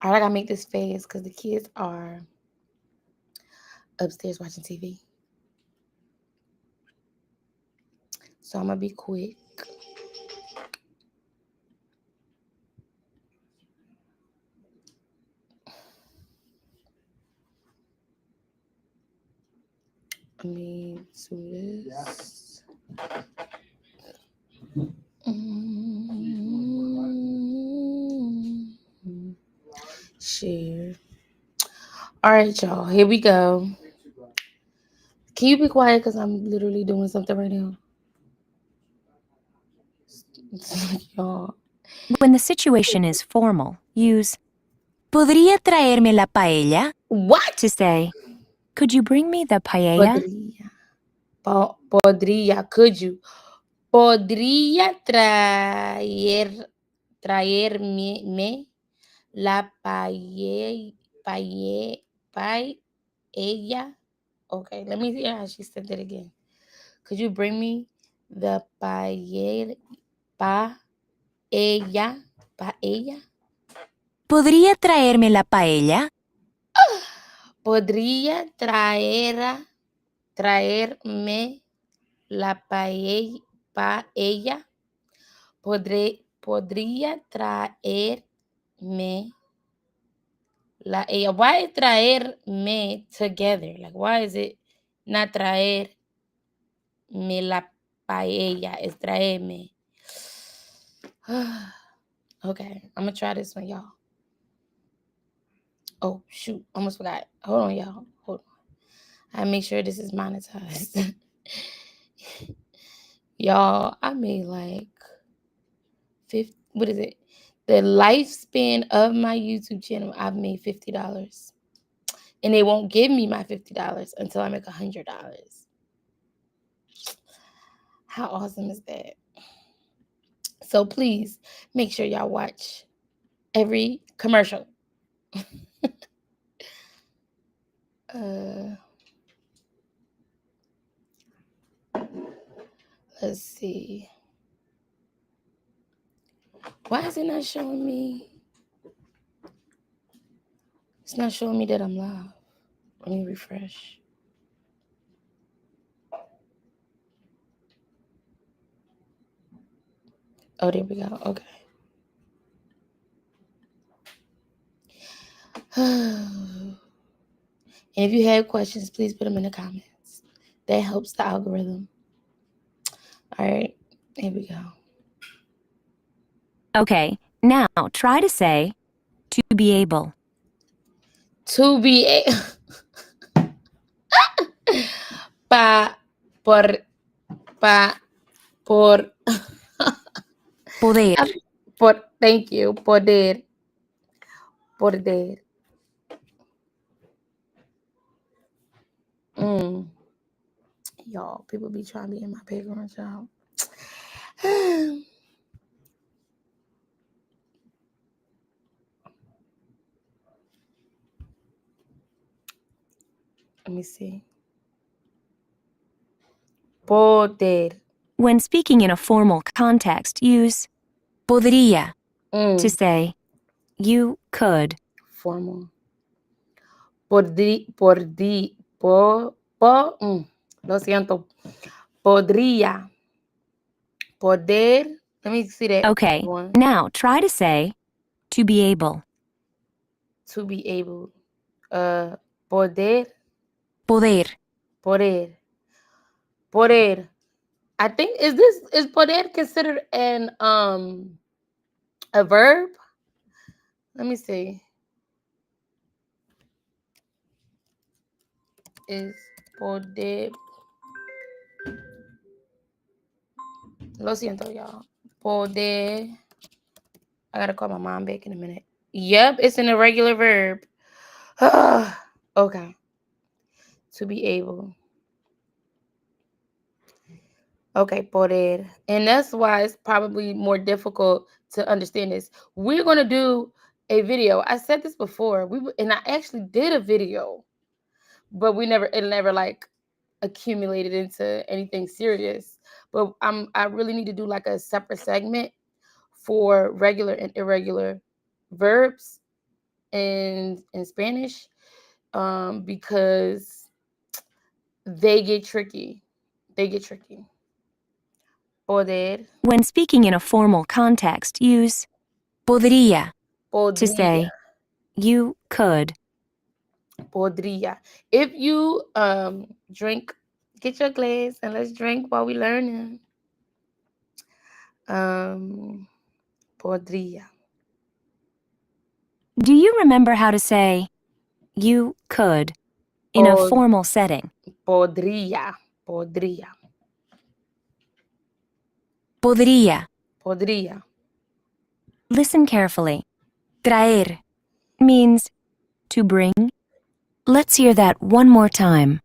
All right, I gotta make this fast because the kids are upstairs watching TV. So I'm gonna be quick. Let me do this. Share. All right, y'all. Here we go. Can you be quiet? Because I'm literally doing something right now. Y'all. When the situation is formal, use ¿Podría traerme la paella? What? To say, could you bring me the paella? Podría. Could you? Podría traerme la paella. Okay, let me hear how she said that again. Could you bring me the paella? Paella? ¿Podría traerme la paella? ¿Podría traerme la paella? ¿Podría traerme la ella? Why is traerme together? Like, why is it not traerme la paella? It's traerme. Okay, I'm gonna try this one, y'all. Oh shoot, almost forgot. Hold on, y'all. Hold on. I make sure this is monetized. Y'all, I made like 50. What is it? The lifespan of my YouTube channel, I've made $50, and they won't give me my $50 until I make $100. How awesome is that? So please make sure y'all watch every commercial. Let's see. Why is it not showing me? It's not showing me that I'm live. Let me refresh. Oh, there we go. Okay. And if you have questions, please put them in the comments. That helps the algorithm. All right. Here we go. Okay, now try to say, to be able. To be por Poder. Thank you. Poder. Y'all, people be trying to be in my background, y'all. Let me see. Poder. When speaking in a formal context, use podría to say, you could. Formal. Lo siento. Podría. Poder. Let me see that. Okay, now try to say, to be able. To be able. Poder. Poder. Poder. I think is poder considered an a verb? Let me see. Is poder. Lo siento, y'all. Poder. I gotta call my mom back in a minute. Yep, it's an irregular verb. Okay. To be able. Okay, poder. And that's why it's probably more difficult to understand this. We're gonna do a video. I said this before. And I actually did a video, but it never like accumulated into anything serious. But I really need to do like a separate segment for regular and irregular verbs in Spanish, because they get tricky. They get tricky. Poder, When speaking in a formal context, use podría to podría, say you could. podría. If you drink, get your glass and let's drink while we learning. Podría, Do you remember how to say you could in a pod, formal setting? podría, podría, Podría. podría. Listen carefully. Traer means to bring. Let's hear that one more time.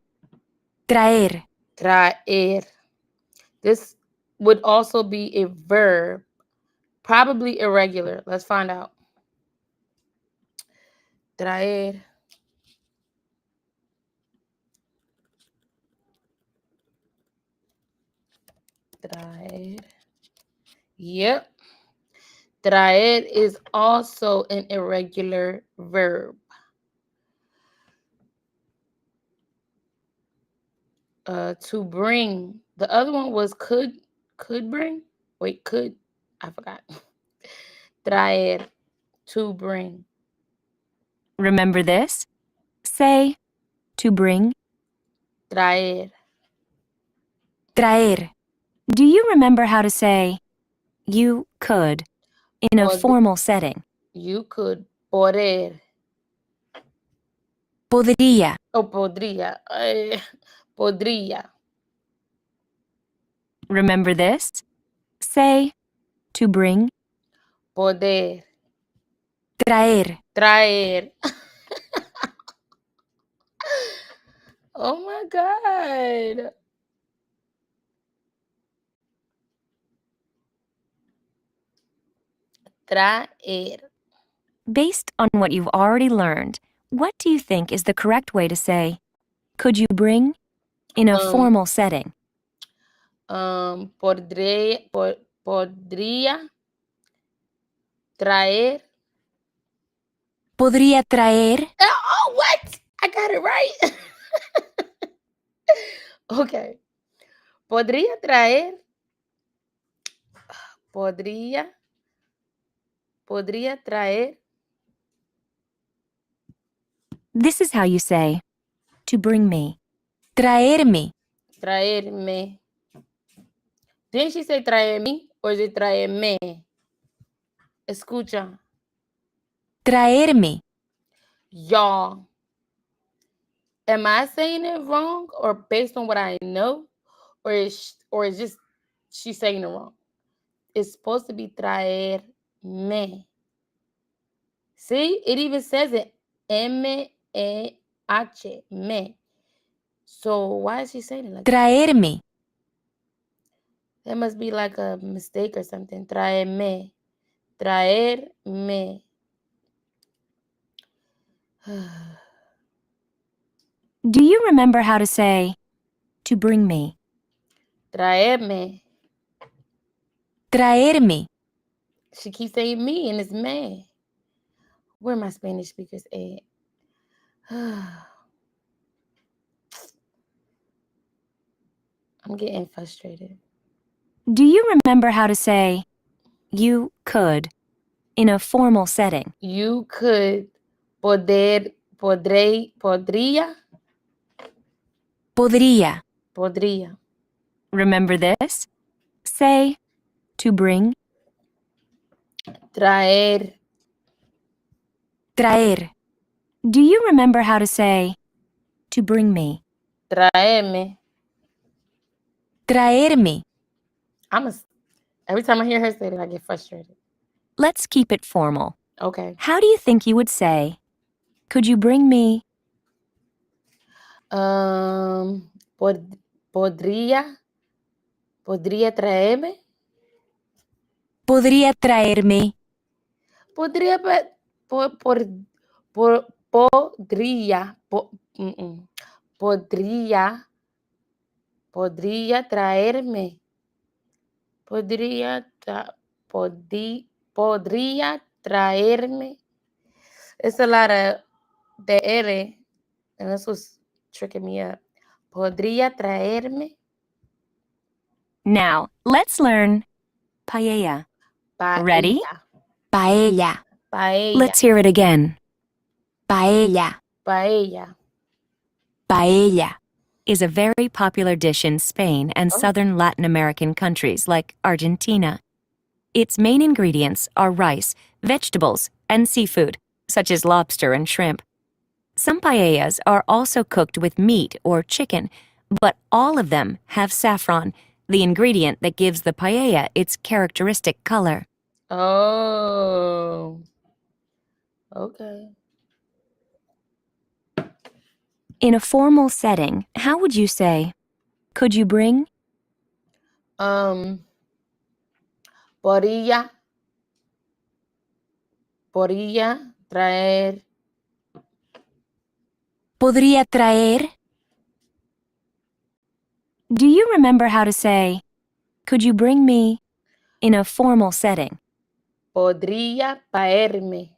Traer. Traer. This would also be a verb, probably irregular. Let's find out. Traer. Traer. Yep. Traer is also an irregular verb. To bring. The other one was could bring. Wait, could. I forgot. Traer. To bring. Remember this? Say to bring. Traer. Traer. Do you remember how to say you could in a formal setting? You could. Poder. Podría. O podría. Podría. Remember this? Say to bring. Poder. Traer. Traer. Oh my God. Traer. Based on what you've already learned, what do you think is the correct way to say, could you bring, in a formal setting? Podría traer. Podría traer. Oh, what? I got it right. Okay. Podría traer. Podría traer. This is how you say, to bring me. Traerme. Traerme. Didn't she say traer me or is it traerme? Escucha. Traerme. Y'all. Am I saying it wrong or based on what I know? Or is just she saying it wrong? It's supposed to be traer me. See, it even says it M-E-H, me. So why is she saying it like that? Traerme. That must be like a mistake or something. Traerme. Traerme. Do you remember how to say, to bring me? Traerme. Traerme. She keeps saying me and it's me. Where are my Spanish speakers at? I'm getting frustrated. Do you remember how to say, you could, in a formal setting? You could. Podría. Podría. Podría. Remember this? Say, to bring. Traer. Traer. Do you remember how to say, to bring me? Traerme. Traerme. Every time I hear her say that, I get frustrated. Let's keep it formal. Okay. How do you think you would say, could you bring me? Podría traerme. Podría traerme. Podría, podría, podría traerme. Podría traerme. It's a lot of the R, and this was tricking me up. ¿Podría traerme Now, let's learn paella. Ready? paella? Paella. Paella. Let's hear it again. Paella. Paella. Paella is a very popular dish in Spain and Oh. southern Latin American countries like Argentina. Its main ingredients are rice, vegetables, and seafood, such as lobster and shrimp. Some paellas are also cooked with meat or chicken, but all of them have saffron, the ingredient that gives the paella its characteristic color. Oh. Okay. In a formal setting, how would you say, "Could you bring"? Podría traer. ¿Podría traer? Do you remember how to say, "Could you bring me" in a formal setting? Podría traerme.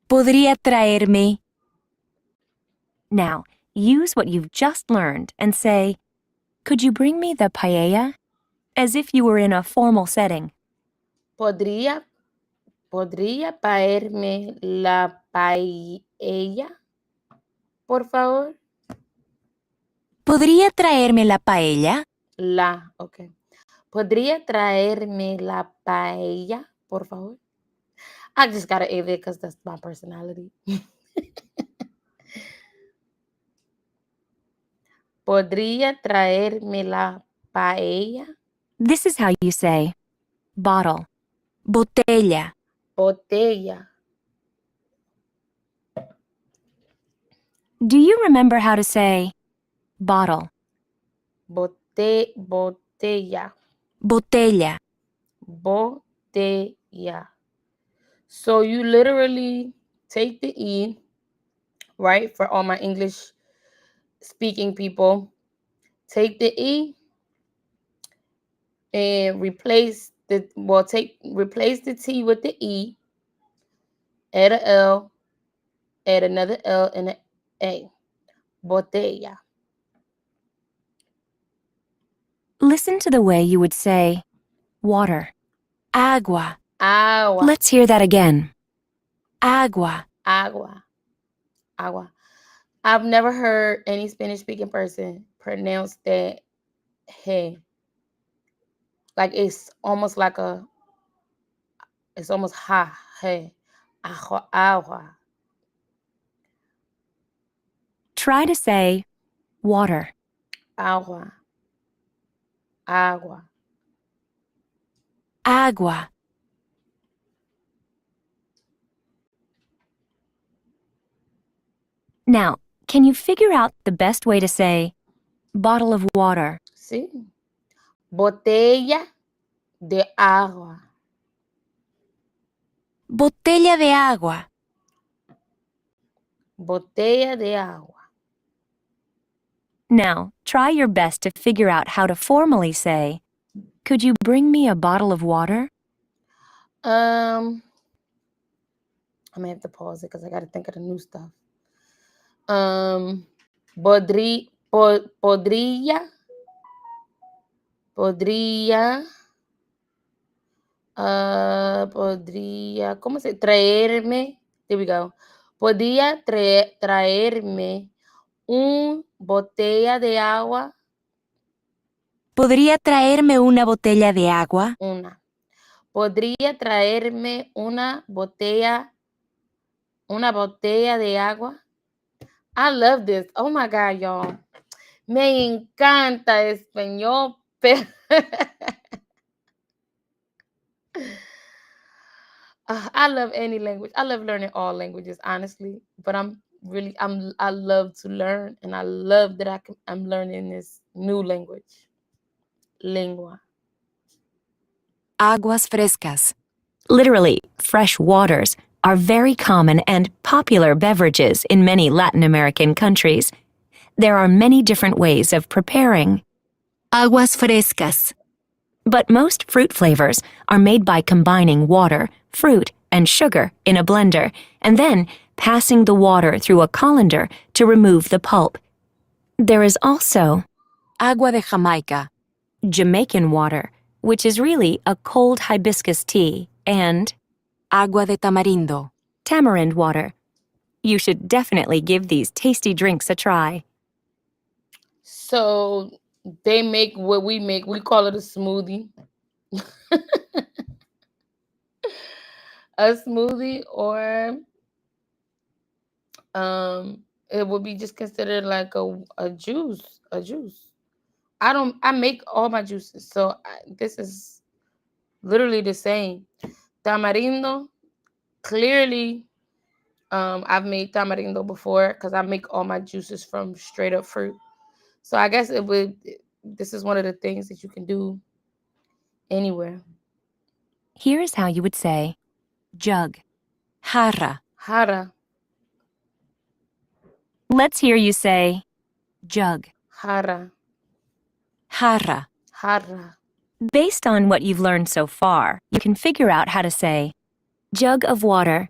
¿Podría traerme? Now, use what you've just learned and say, "Could you bring me the paella?" as if you were in a formal setting. Podría traerme la paella, por favor. ¿Podría traerme la paella? Ok. ¿Podría traerme la paella, por favor? I just gotta add it because that's my personality. ¿Podría traerme la paella? This is how you say bottle, botella. Botella. Do you remember how to say bottle, Botella. botella? Botella. So you literally take the E, right? For all my English speaking people, take the E and replace the T with the E, add a L, add another L and an A. Botella. Listen to the way you would say water, agua. Agua. Let's hear that again. Agua. Agua. Agua. I've never heard any Spanish speaking person pronounce that hey. Like it's almost ha, hey. Agua, agua. Try to say water. Agua. Agua. Agua. Now, can you figure out the best way to say bottle of water? Sí. Botella de agua. Botella de agua. Botella de agua. Now, try your best to figure out how to formally say, "Could you bring me a bottle of water?" I'm gonna have to pause it because I gotta think of the new stuff. Podría, ¿cómo se? Traerme, there we go. Podría traerme botella de agua, ¿Podría traerme una botella de agua? Podría traerme una botella de agua. I love this. Oh my God, y'all. Me encanta español, pero I love any language. I love learning all languages, honestly. But I love to learn, and I love that I'm learning this new language. Lengua. Aguas frescas. Literally, fresh waters are very common and popular beverages in many Latin American countries. There are many different ways of preparing aguas frescas. But most fruit flavors are made by combining water, fruit, and sugar in a blender, and then passing the water through a colander to remove the pulp. There is also agua de Jamaica, Jamaican water, which is really a cold hibiscus tea, and agua de tamarindo, tamarind water. You should definitely give these tasty drinks a try. So they make what we make. We call it a smoothie. A smoothie, or it would be just considered like a juice. A juice. I make all my juices. So this is literally the same. Tamarindo, clearly, I've made tamarindo before because I make all my juices from straight up fruit. So I guess this is one of the things that you can do anywhere. Here is how you would say jug. jarra, Jara, Let's hear you say jug. jara, jarra, jara, Based on what you've learned so far, you can figure out how to say jug of water.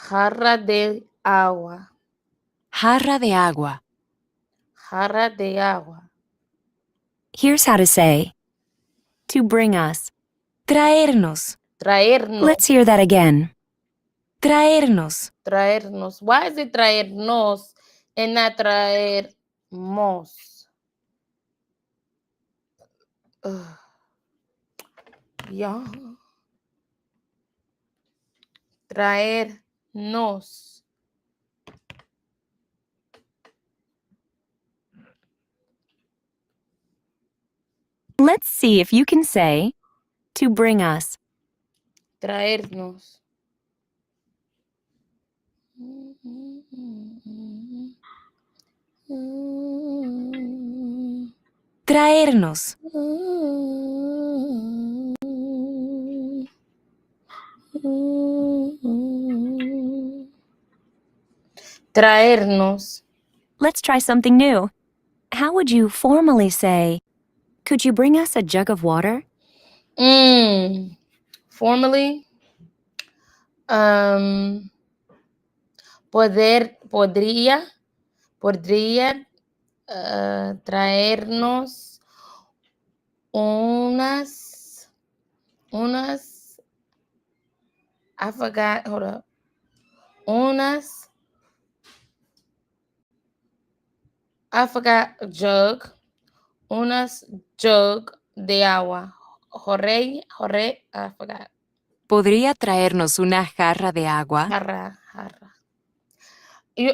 jarra de agua, jarra de agua, jarra de agua, Here's how to say to bring us. traernos, traernos, Let's hear that again. traernos, traernos. Why is it traernos and not traermos? Ugh. Yeah. Traernos. Let's see if you can say to bring us. Traernos. traernos, Traernos. Let's try something new. How would you formally say, could you bring us a jug of water? Formally, podría traernos unas, I forgot, hold up, unas, I forgot a jug, unas jug de agua. Jorge, I forgot. ¿Podría traernos una jarra de agua? Jarra.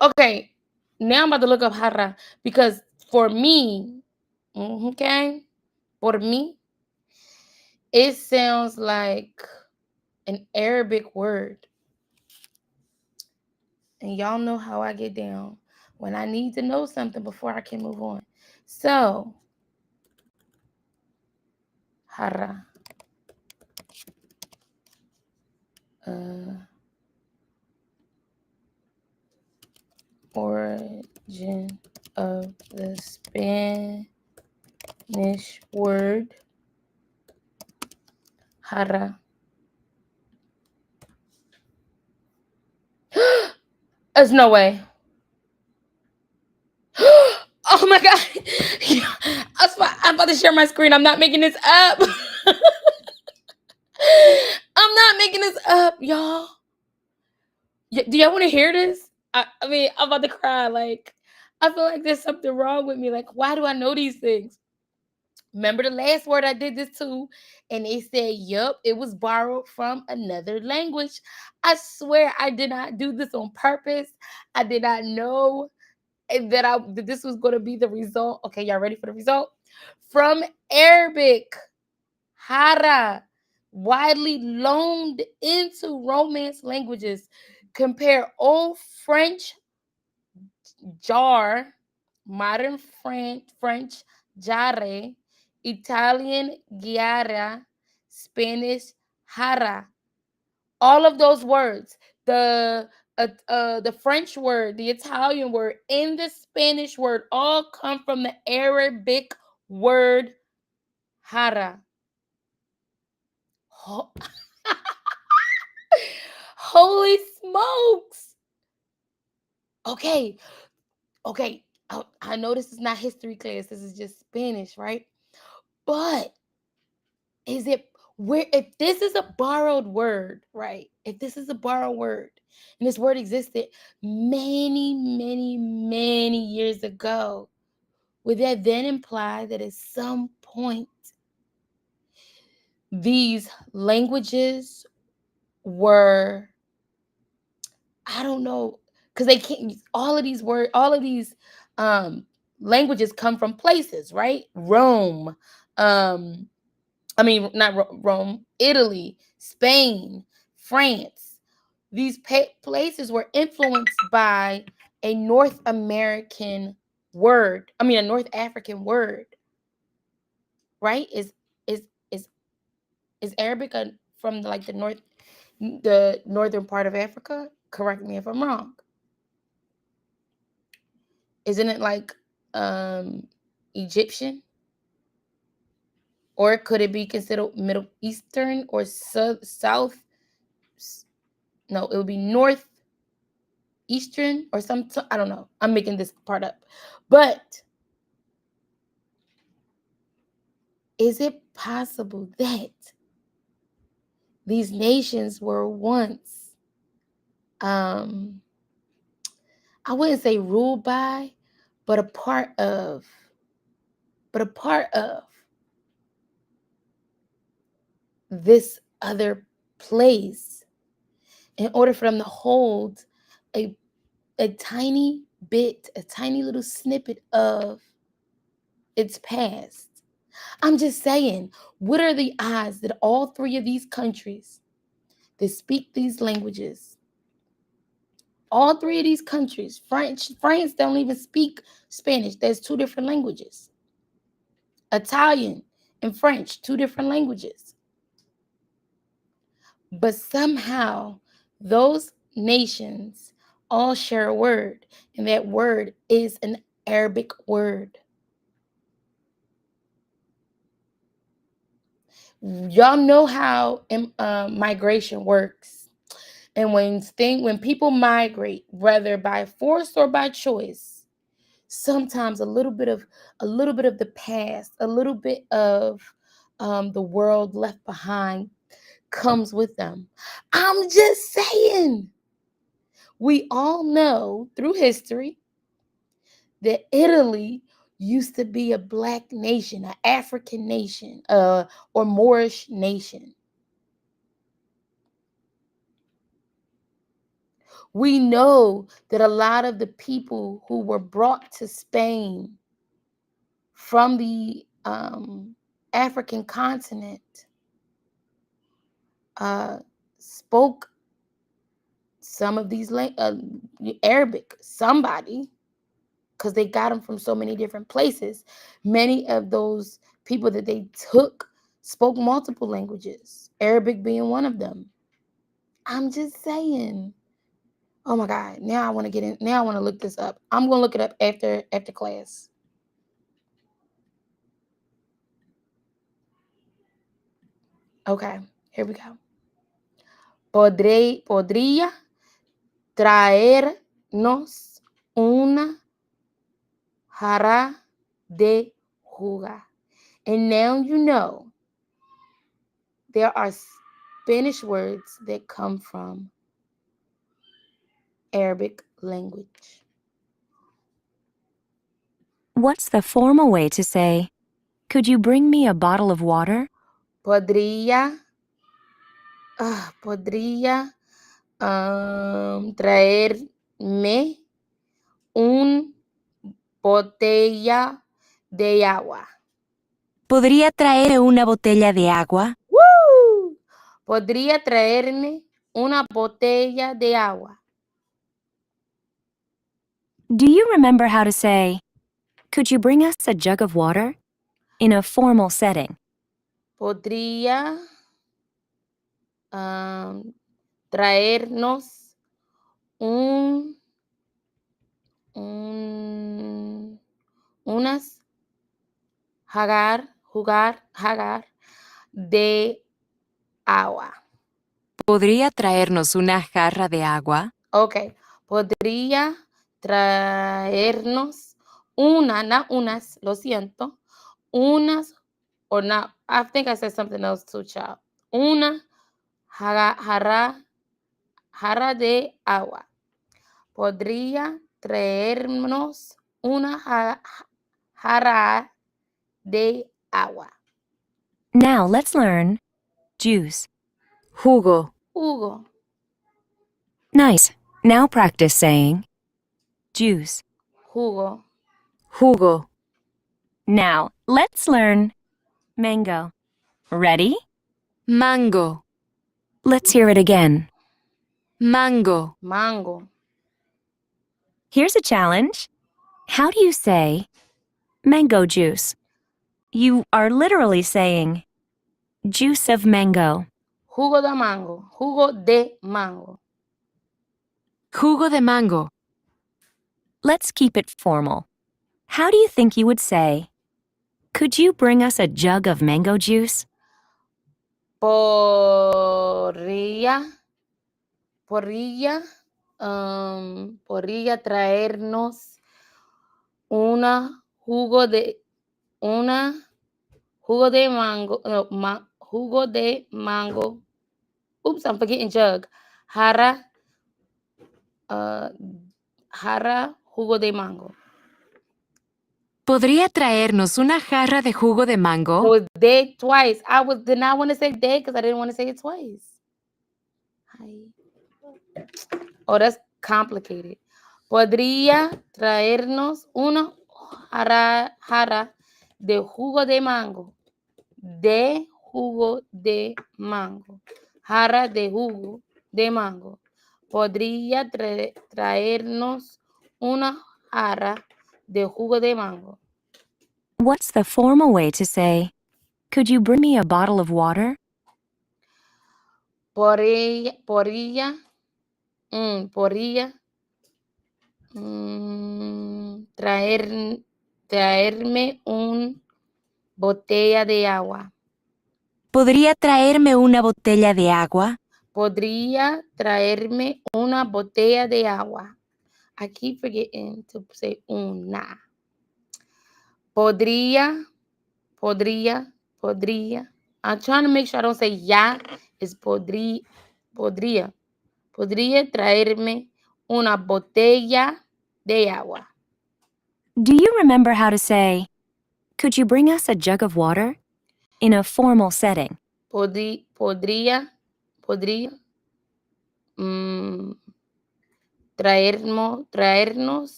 Okay, now I'm about to look up jarra because for me, okay, for me, it sounds like an Arabic word. And y'all know how I get down when I need to know something before I can move on. So, jarra. Origin of the Spanish word jarra. There's no way. Oh my god. I'm about to share my screen. I'm not making this up. I'm not making this up, y'all. Do y'all want to hear this? I mean, I'm about to cry. Like, I feel like there's something wrong with me. Like, why do I know these things? Remember the last word I did this to? And they said, yup, it was borrowed from another language. I swear I did not do this on purpose. I did not know that this was going to be the result. Okay, y'all ready for the result? From Arabic, hara, widely loaned into Romance languages. Compare Old French jar, modern French jarre, Italian giara, Spanish jara. All of those words, the French word, the Italian word, and the Spanish word all come from the Arabic word jara. Holy smokes. Okay. Okay. I know this is not history class. This is just Spanish, right? But is it where if this is a borrowed word, right? If this is a borrowed word and this word existed many, many, many years ago, would that then imply that at some point these languages were, I don't know, because they can't use all of these words, all of these um languages come from places, right? Rome, um, I mean, not Rome, Italy, Spain, France. These places were influenced by a North American word. I mean, a North African word, right? Is is is Arabic from like the northern part of Africa? Correct me if I'm wrong. Isn't it like Egyptian? Or could it be considered Middle Eastern or South? No, it would be North Eastern or some, I don't know. I'm making this part up. But is it possible that these nations were once, um, I wouldn't say ruled by, but a part of, but a part of this other place in order for them to hold a a tiny bit, a tiny little snippet of its past. I'm just saying, what are the odds that all three of these countries that speak these languages, all three of these countries, France don't even speak Spanish. There's two different languages. Italian and French, two different languages. But somehow those nations all share a word, and that word is an Arabic word. Y'all know how migration works, and when people migrate, whether by force or by choice, sometimes a little bit of the past, a little bit of the world left behind comes with them. I'm just saying. We all know through history that Italy used to be a black nation, an African nation, or Moorish nation. We know that a lot of the people who were brought to Spain from the African continent spoke some of these Arabic, somebody, because they got them from so many different places. Many of those people that they took spoke multiple languages, Arabic being one of them. I'm just saying. Oh my God. Now I want to get in. Now I want to look this up. I'm going to look it up after class. Okay, here we go. Podría traernos una jarra de jugo. And now you know there are Spanish words that come from Arabic language. What's the formal way to say, "Could you bring me a bottle of water?" Podría traerme un botella de agua. ¿Podría traer una botella de agua? ¡Woo! Podría traerme una botella de agua. Do you remember how to say, "Could you bring us a jug of water?" in a formal setting? Podría traernos un, unas jagar de agua. ¿Podría traernos una jarra de agua? Okay. Podría traernos una, not unas, lo siento, unas, or not, I think I said something else too, child. Una jarra de agua. Podría traernos una jarra de agua. Now let's learn juice. Jugo. Jugo. Nice. Now practice saying juice. Jugo. Jugo. Now let's learn mango. Ready? Mango. Let's hear it again. Mango. Mango. Here's a challenge. How do you say mango juice? You are literally saying juice of mango. Jugo de mango. Jugo de mango. Jugo de mango. Let's keep it formal. How do you think you would say, could you bring us a jug of mango juice? Podría traernos una jugo de mango, no, jugo de mango. Oops, I'm forgetting jug. Jarra, jugo de mango. ¿Podría traernos una jarra de jugo de mango? So it's de twice. Did not want to say de because I didn't want to say it twice. Oh, that's complicated. Podría traernos una jarra de jugo de mango. De jugo de mango. Jarra de jugo de mango. Podría traernos una jarra de jugo de mango. What's the formal way to say, could you bring me a bottle of water? Podría traerme un botella de agua. ¿Podría traerme una botella de agua? Podría traerme una botella de agua. I keep forgetting to say una. Podría. I'm trying to make sure I don't say ya. It's podría. Podría traerme una botella de agua. Do you remember how to say, could you bring us a jug of water? In a formal setting. Podría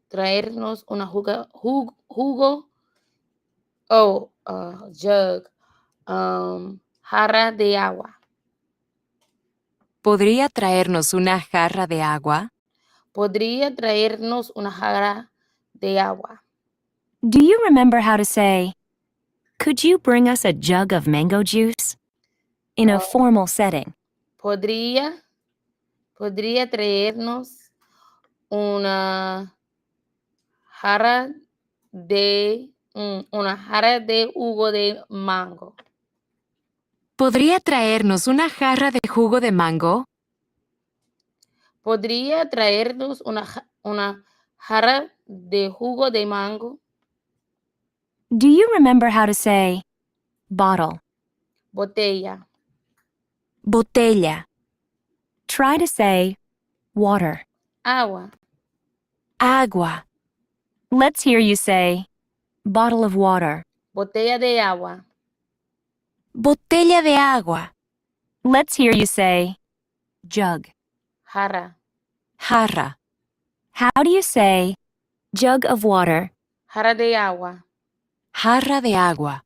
traernos una jugo, jug, jarra de agua. ¿Podría traernos una jarra de agua? Podría traernos una jarra de agua. Do you remember how to say, could you bring us a jug of mango juice? In a formal setting. Podría traernos una jarra de jugo de mango. ¿Podría traernos una jarra de jugo de mango? Podría traernos una jarra de jugo de mango. Do you remember how to say bottle? Botella. Botella. Try to say water. Agua. Agua. Let's hear you say bottle of water. Botella de agua. Botella de agua. Let's hear you say jug. Jarra. Jarra. How do you say jug of water? Jarra de agua. Jarra de agua.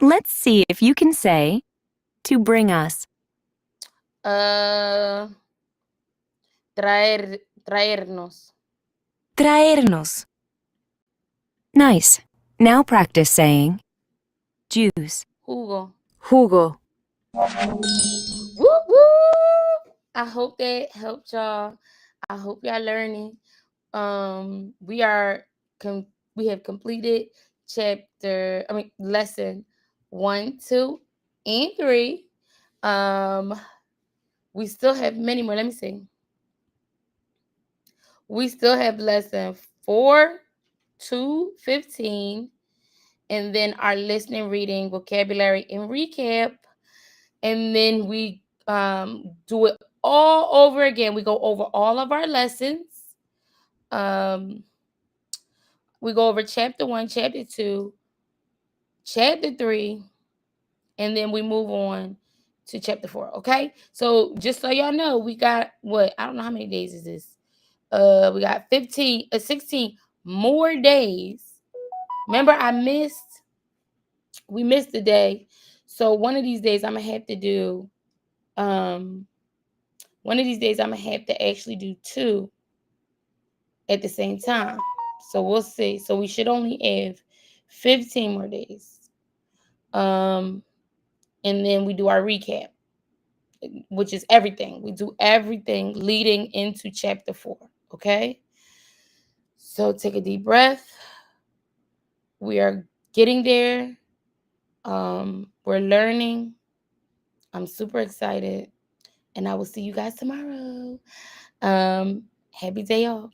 Let's see if you can say to bring us. Traernos. Traernos. Nice. Now practice saying juice. Jugo. Jugo. Woo woo! I hope that helped y'all. I hope y'all learning. We have completed lesson 1, 2, and 3. Um, we still have many more. Let me see. We still have lesson 4 to 15, and then our listening, reading, vocabulary, and recap. And then we do it all over again. We go over all of our lessons. Um, we go over chapter 1, chapter 2, chapter 3, and then we move on to chapter 4. Okay, so just so y'all know, we got what, I don't know how many days is this. We got 16 more days. Remember, we missed the day. So one of these days I'm gonna have to do um one of these days I'm gonna have to actually do 2 at the same time. So we'll see. So we should only have 15 more days. Um and then we do our recap, which is everything. We do everything leading into chapter 4. Okay? So take a deep breath. We are getting there. We're learning. I'm super excited. And I will see you guys tomorrow. Happy day off.